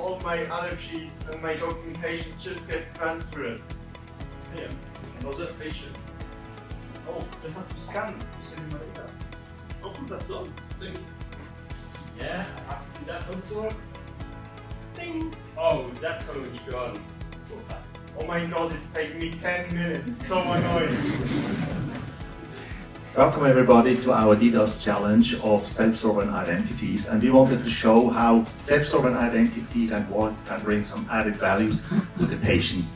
all my allergies and my documentation just gets transferred. Yeah. Another patient. Oh, just have to scan to send my data. Oh, that's all. Thanks. Yeah, I have to do that also. Ding. Oh, that's how he gone so fast. Oh my god, it's taking me 10 minutes. So annoying. Welcome everybody to our DIDAS challenge of self-sovereign identities, and we wanted to show how self-sovereign identities and wallets can bring some added values to the patient.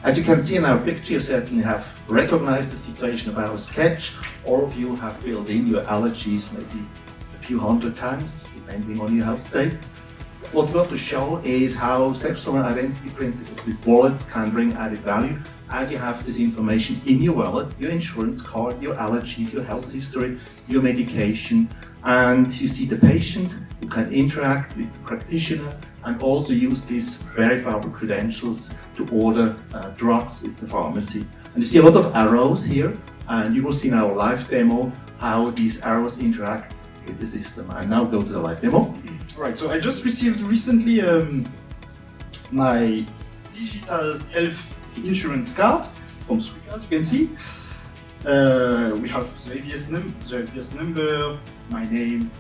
As you can see in our picture, you certainly have recognized the situation of our sketch. All of you have filled in your allergies maybe a few hundred times, depending on your health state. What we want to show is how self-sovereign identity principles with wallets can bring added value, as you have this information in your wallet, your insurance card, your allergies, your health history, your medication, and you see the patient who can interact with the practitioner and also use these verifiable credentials to order drugs with the pharmacy. And you see a lot of arrows here, and you will see in our live demo how these arrows interact with the system. I now go to the live demo. Right, so I just received recently my digital health insurance card from Sweden, as you can see. We have the ABS number, my name,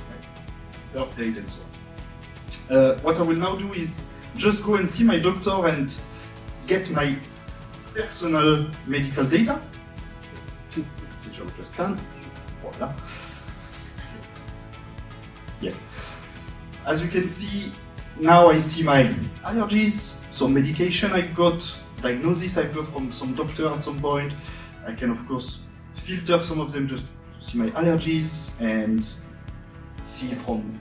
my birth date, and so on. What I will now do is just go and see my doctor and get my personal medical data, which I will just scan. Voila. Yes. As you can see, now I see my allergies, some medication I've got, diagnosis I've got from some doctor at some point. I can of course filter some of them just to see my allergies and see from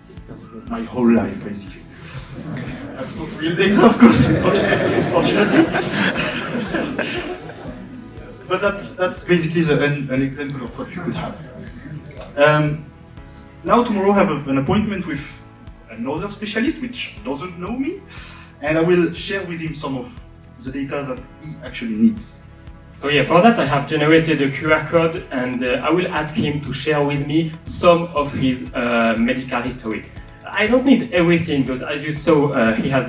my whole life basically. That's not real data of course, unfortunately. But that's basically an example of what you could have. Now tomorrow I have an appointment with another specialist which doesn't know me, and I will share with him some of the data that he actually needs. So yeah, for that I have generated a QR code, and I will ask him to share with me some of his medical history. I don't need everything because, as you saw, he had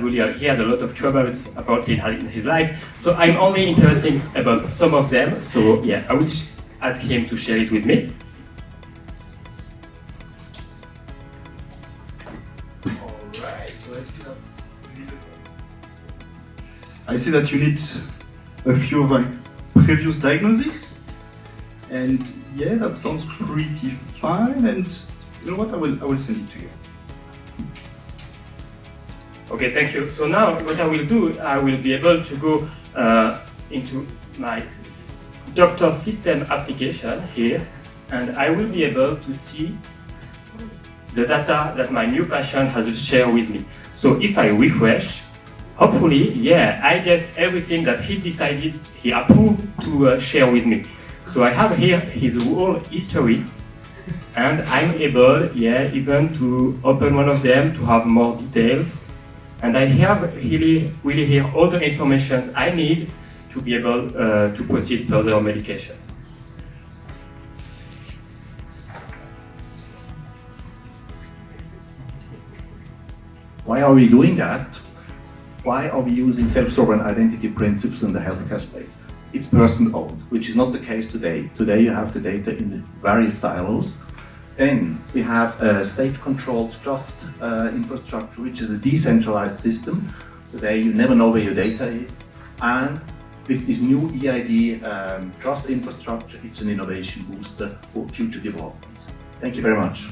a lot of troubles about it in his life. So I'm only interested about some of them. So yeah, I will ask him to share it with me. I see that you need a few of my previous diagnoses, and yeah, that sounds pretty fine. And you know what? I will send it to you. Okay, thank you. So now what I will do, I will be able to go into my doctor system application here, and I will be able to see the data that my new patient has shared with me. So if I refresh, hopefully, yeah, I get everything that he decided, he approved to share with me. So I have here his whole history, and I'm able, yeah, even to open one of them to have more details. And I have really here all the information I need to be able to proceed further on medications. Why are we doing that? Why are we using self-sovereign identity principles in the healthcare space? It's person-owned, which is not the case today. Today you have the data in the various silos. Then we have a state-controlled trust infrastructure, which is a decentralized system. Today you never know where your data is. And with this new EID trust infrastructure, it's an innovation booster for future developments. Thank you very much.